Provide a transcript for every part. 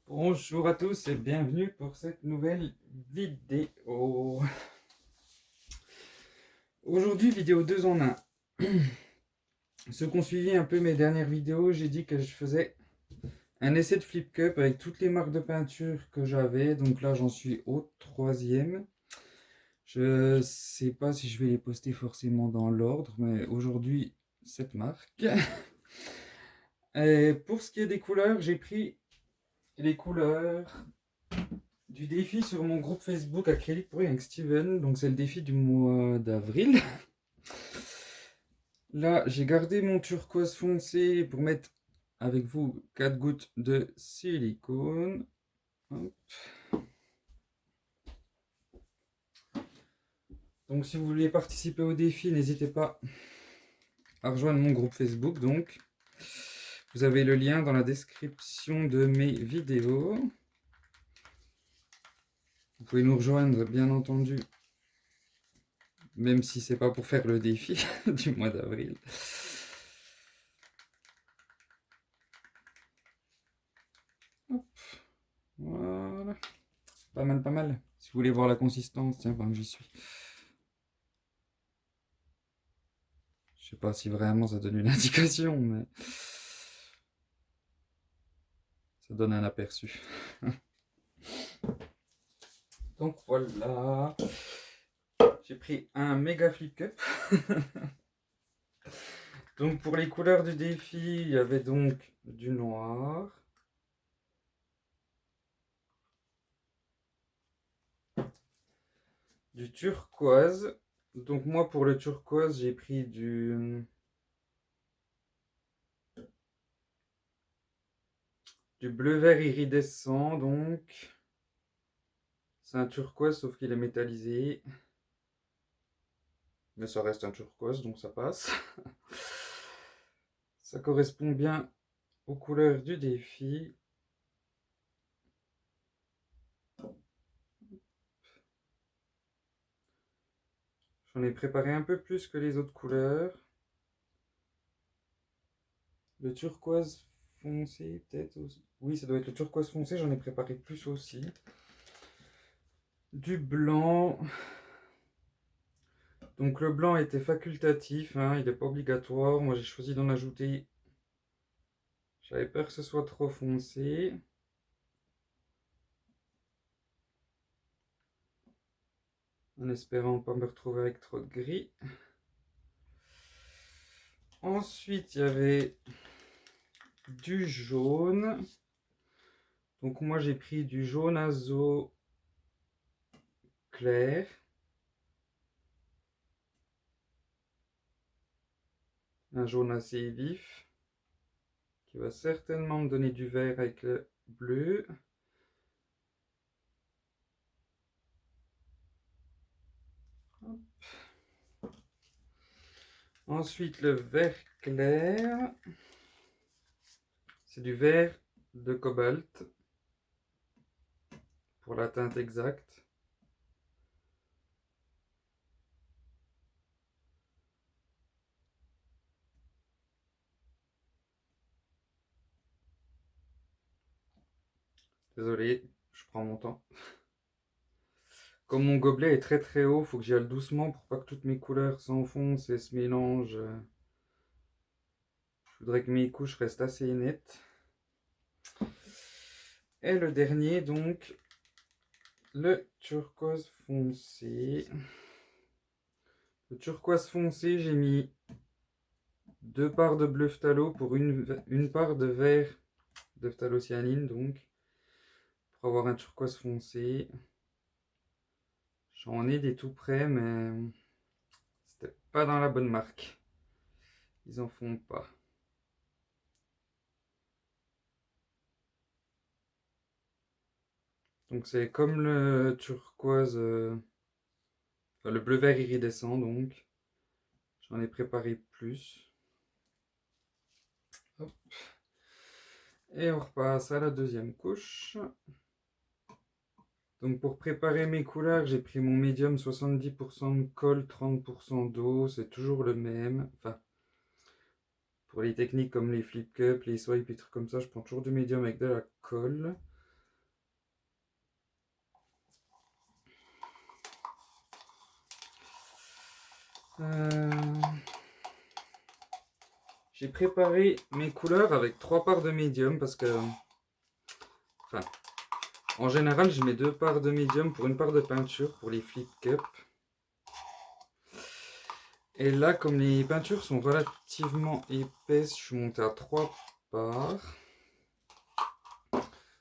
Bonjour à tous et bienvenue pour cette nouvelle vidéo. Aujourd'hui, vidéo 2 en 1. Ceux qui ont suivi un peu mes dernières vidéos, j'ai dit que je faisais un essai de flip cup avec toutes les marques de peinture que j'avais. Donc là, j'en suis au 3e. Je sais pas si je vais les poster forcément dans l'ordre, mais aujourd'hui, cette marque. Et pour ce qui est des couleurs, j'ai pris les couleurs du défi sur mon groupe Facebook Acrylique pour avec Steven. Donc c'est le défi du mois d'avril. Là, j'ai gardé mon turquoise foncé pour mettre avec vous 4 gouttes de silicone. Hop. Donc si vous voulez participer au défi, n'hésitez pas à rejoindre mon groupe Facebook. Donc, vous avez le lien dans la description de mes vidéos. Vous pouvez nous rejoindre, bien entendu, même si c'est pas pour faire le défi du mois d'avril. Hop. Voilà. Pas mal, pas mal. Si vous voulez voir la consistance, tiens, pendant que j'y suis. Je sais pas si vraiment ça donne une indication, mais ça donne un aperçu. Donc voilà. J'ai pris un méga flip cup. Donc pour les couleurs du défi, il y avait donc du noir, du turquoise. Donc moi pour le turquoise, j'ai pris du bleu vert iridescent. Donc c'est un turquoise sauf qu'il est métallisé. Mais ça reste un turquoise, donc ça passe. Ça correspond bien aux couleurs du défi. J'en ai préparé un peu plus que les autres couleurs. Le turquoise foncé, peut-être aussi. Oui, ça doit être le turquoise foncé, j'en ai préparé plus aussi. Du blanc. Donc le blanc était facultatif, hein, il n'est pas obligatoire. Moi j'ai choisi d'en ajouter. J'avais peur que ce soit trop foncé. En espérant pas me retrouver avec trop de gris. Ensuite il y avait du jaune. Donc moi j'ai pris du jaune azo clair. Un jaune assez vif. Qui va certainement me donner du vert avec le bleu. Hop. Ensuite le vert clair. C'est du vert de cobalt. Pour la teinte exacte. Désolé, je prends mon temps. Comme mon gobelet est très très haut, il faut que j'y aille doucement pour pas que toutes mes couleurs s'enfoncent et se mélangent. Je voudrais que mes couches restent assez nettes. Et le dernier, donc, le turquoise foncé. Le turquoise foncé, j'ai mis 2 parts de bleu phthalo pour une part de vert de phtalocyanine, donc, pour avoir un turquoise foncé. J'en ai des tout près, mais c'était pas dans la bonne marque. Ils en font pas. Donc c'est comme le turquoise, enfin, le bleu vert iridescent, donc j'en ai préparé plus. Hop. Et on repasse à la deuxième couche. Donc pour préparer mes couleurs, j'ai pris mon médium 70% de colle, 30% d'eau, c'est toujours le même. Enfin, pour les techniques comme les flip cup, les swipes et trucs comme ça, je prends toujours du médium avec de la colle. J'ai préparé mes couleurs avec 3 parts de médium parce que, enfin, en général, je mets 2 parts de médium pour une part de peinture pour les flip cup. Et là, comme les peintures sont relativement épaisses, je suis monté à 3 parts.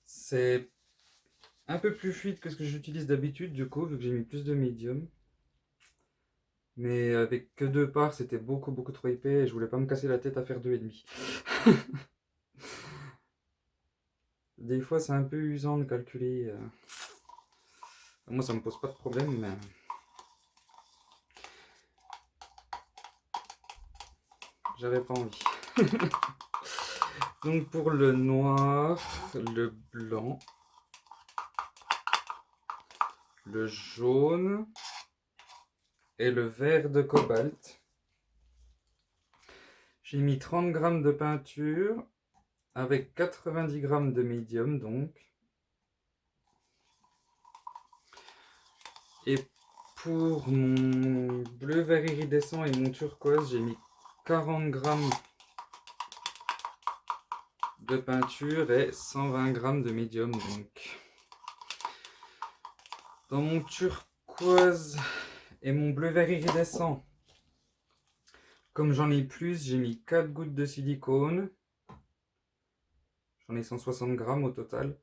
C'est un peu plus fluide que ce que j'utilise d'habitude, du coup, vu que j'ai mis plus de médium. Mais avec que 2 parts, c'était beaucoup trop épais et je voulais pas me casser la tête à faire 2,5. Des fois, c'est un peu usant de calculer. Moi, ça me pose pas de problème, mais j'avais pas envie. Donc pour le noir, le blanc, le jaune et le vert de cobalt, j'ai mis 30 g de peinture avec 90 g de médium donc. Et pour mon bleu vert iridescent et mon turquoise, j'ai mis 40 g de peinture et 120 g de médium donc. Dans mon turquoise et mon bleu vert iridescent, comme j'en ai plus, j'ai mis 4 gouttes de silicone. J'en ai 160 g au total.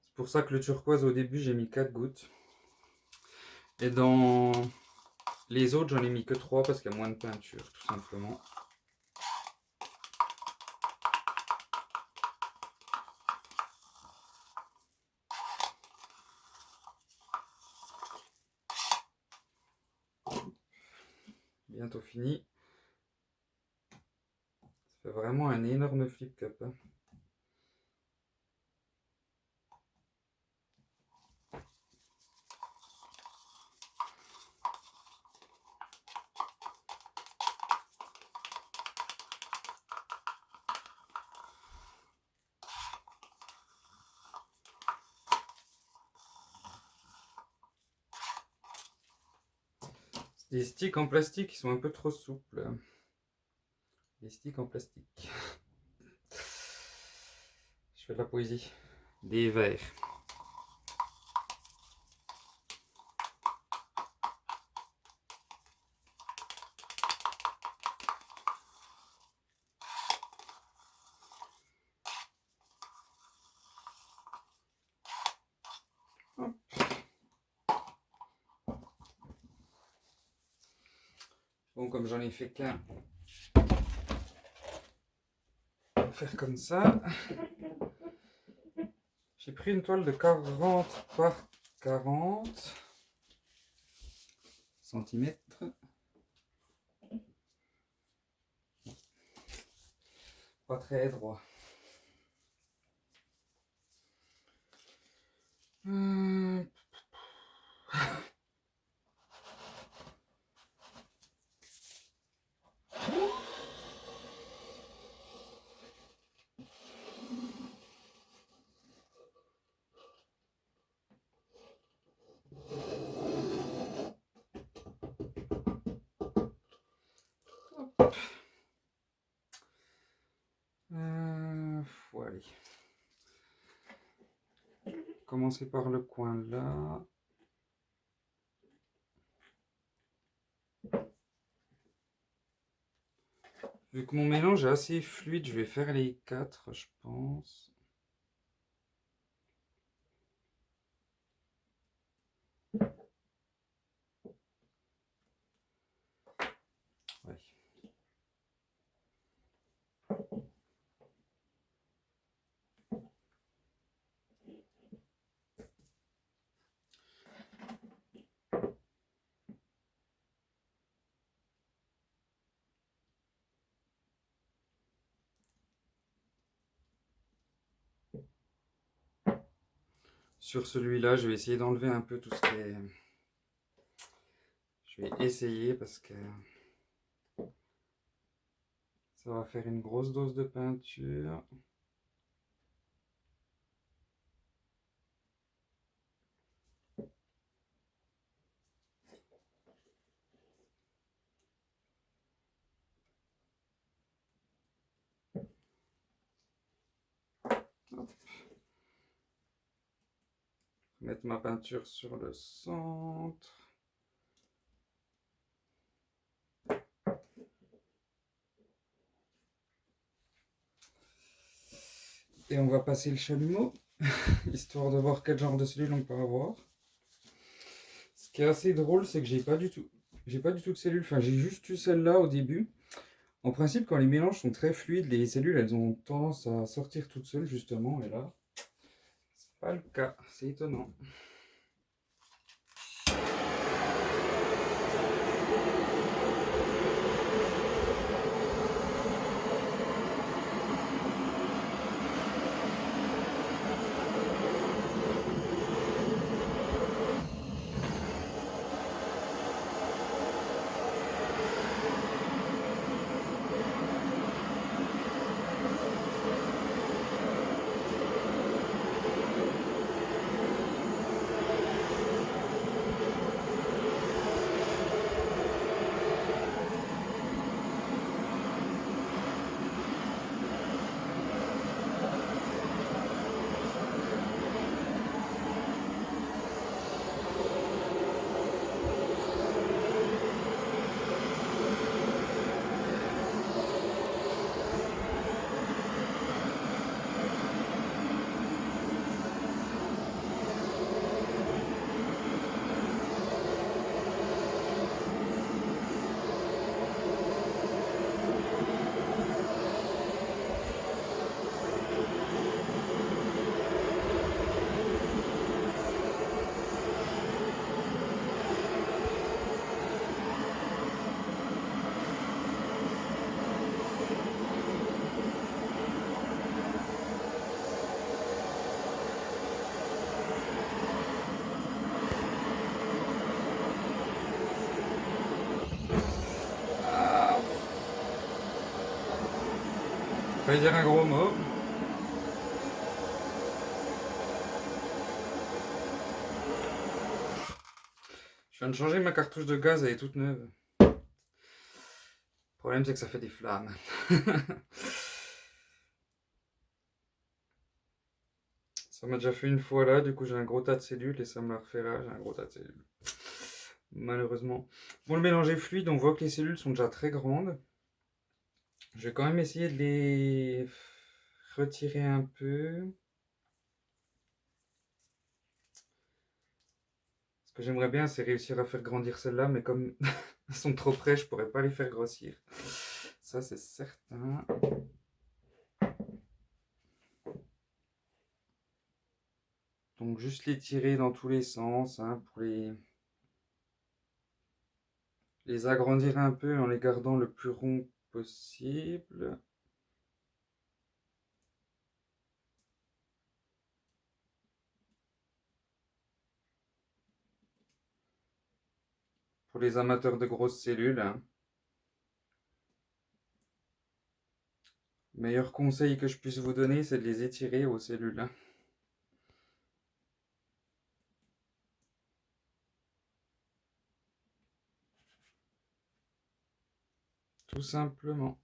C'est pour ça que le turquoise au début j'ai mis 4 gouttes. Et dans les autres j'en ai mis que 3 parce qu'il y a moins de peinture tout simplement. Bientôt fini. Ça fait vraiment un énorme flip cup. Hein. Des sticks en plastique qui sont un peu trop souples. Des sticks en plastique. Je fais de la poésie. Des verres. Bon, comme j'en ai fait qu'un, on va faire comme ça. J'ai pris une toile de 40 par 40 cm. Pas très droit. Faut aller. Commencer par le coin là. Vu que mon mélange est assez fluide, je vais faire les 4, je pense. Ouais. Sur celui-là, je vais essayer d'enlever un peu tout ce qui est... Je vais essayer parce que ça va faire une grosse dose de peinture. Hop. Mettre ma peinture sur le centre. Et on va passer le chalumeau, histoire de voir quel genre de cellules on peut avoir. Ce qui est assez drôle, c'est que j'ai pas du tout de cellules. Enfin, j'ai juste eu celle-là au début. En principe, quand les mélanges sont très fluides, les cellules, elles ont tendance à sortir toutes seules, justement. Et là, c'est pas le cas. C'est étonnant. Faut pas dire un gros mot. Je viens de changer ma cartouche de gaz, elle est toute neuve. Le problème, c'est que ça fait des flammes. Ça m'a déjà fait une fois là, du coup j'ai un gros tas de cellules et ça me la refait j'ai un gros tas de cellules. Malheureusement. Bon, le mélange est fluide, on voit que les cellules sont déjà très grandes. Je vais quand même essayer de les retirer un peu. Ce que j'aimerais bien, c'est réussir à faire grandir celles-là, mais comme elles sont trop près, je pourrais pas les faire grossir. Ça, c'est certain. Donc juste les tirer dans tous les sens hein, pour les agrandir un peu en les gardant le plus rond possible. Pour les amateurs de grosses cellules. Hein. Le meilleur conseil que je puisse vous donner, c'est de les étirer aux cellules. Hein. Tout simplement.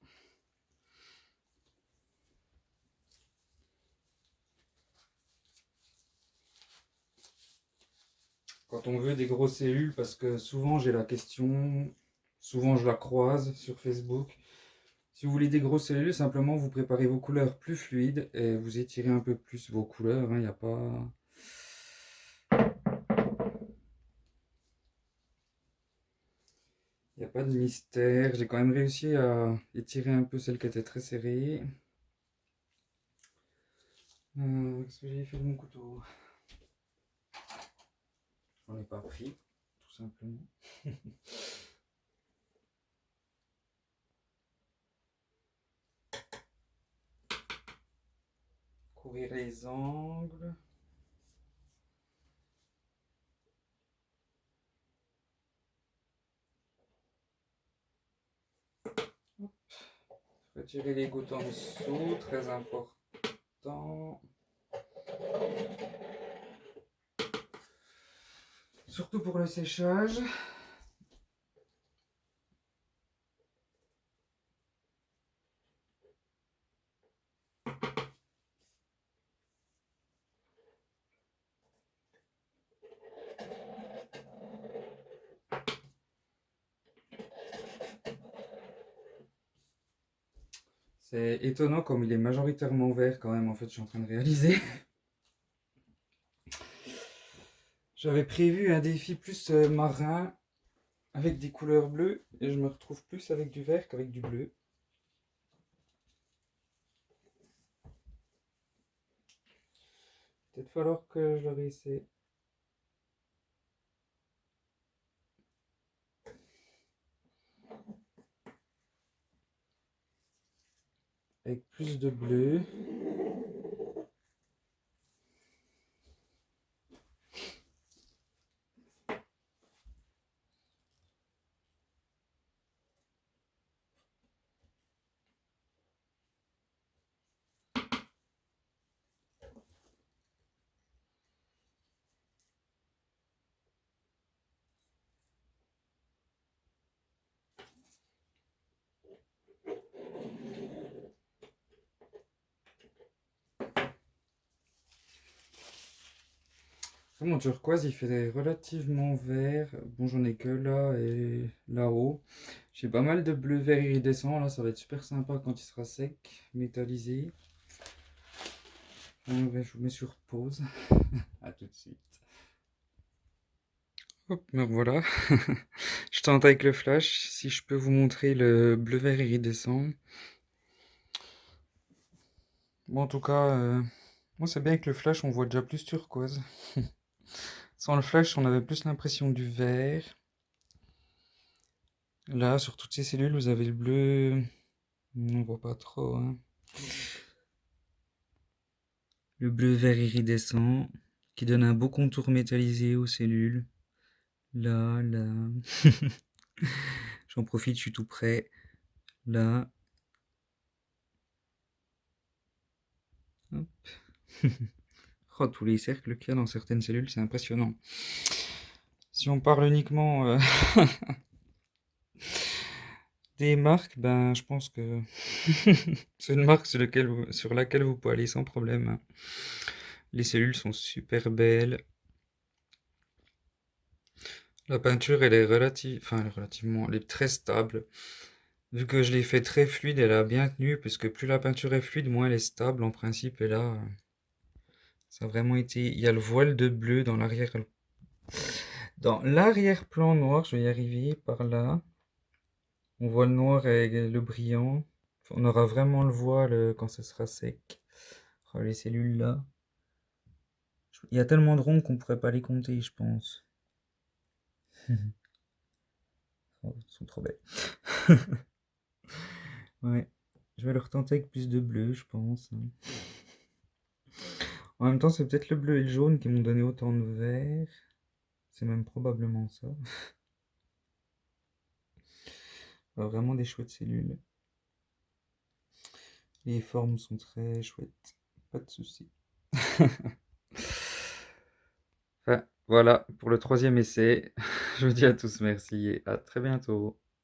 Quand on veut des grosses cellules, parce que souvent j'ai la question, souvent je la croise sur Facebook. Si vous voulez des grosses cellules, simplement vous préparez vos couleurs plus fluides et vous étirez un peu plus vos couleurs. Il n'y a pas... Il n'y a pas de mystère. J'ai quand même réussi à étirer un peu celle qui était très serrée. Qu'est-ce que j'ai fait de mon couteau? J'en ai pas pris, tout simplement. Courir les angles. Retirer les gouttes en dessous, très important. Surtout pour le séchage. C'est étonnant comme il est majoritairement vert quand même, en fait, je suis en train de réaliser. J'avais prévu un défi plus marin avec des couleurs bleues et je me retrouve plus avec du vert qu'avec du bleu. Peut-être falloir que je le réessaie. Avec plus de bleu. Mon turquoise, il fait relativement vert. Bon, j'en ai que là et là-haut. J'ai pas mal de bleu vert iridescent. Là, ça va être super sympa quand il sera sec, métallisé. Ben, je vous mets sur pause. À tout de suite. Hop, me voilà. Je tente avec le flash. Si je peux vous montrer le bleu vert iridescent. Bon, en tout cas, moi, c'est bien que le flash, on voit déjà plus turquoise. Sans le flash, on avait plus l'impression du vert. Là, sur toutes ces cellules, vous avez le bleu. On voit pas trop, hein. Le bleu vert iridescent qui donne un beau contour métallisé aux cellules. Là, là. J'en profite, je suis tout près. Là. Hop. Oh, tous les cercles qu'il y a dans certaines cellules, c'est impressionnant. Si on parle uniquement des marques, ben je pense que c'est une marque sur laquelle vous pouvez aller sans problème. Les cellules sont super belles. La peinture, elle est elle est très stable. Vu que je l'ai fait très fluide, elle a bien tenu, parce que plus la peinture est fluide, moins elle est stable en principe. Et là, ça a vraiment été. Il y a le voile de bleu dans l'arrière-plan noir. Je vais y arriver par là. On voit le noir et le brillant. On aura vraiment le voile quand ce sera sec. Oh, les cellules là. Il y a tellement de ronds qu'on pourrait pas les compter, je pense. Oh, elles sont trop belles. Ouais. Je vais le retenter avec plus de bleu, je pense. En même temps, c'est peut-être le bleu et le jaune qui m'ont donné autant de vert. C'est même probablement ça. Vraiment des chouettes cellules. Les formes sont très chouettes. Pas de soucis. Enfin, voilà pour le troisième essai. Je vous dis à tous merci et à très bientôt.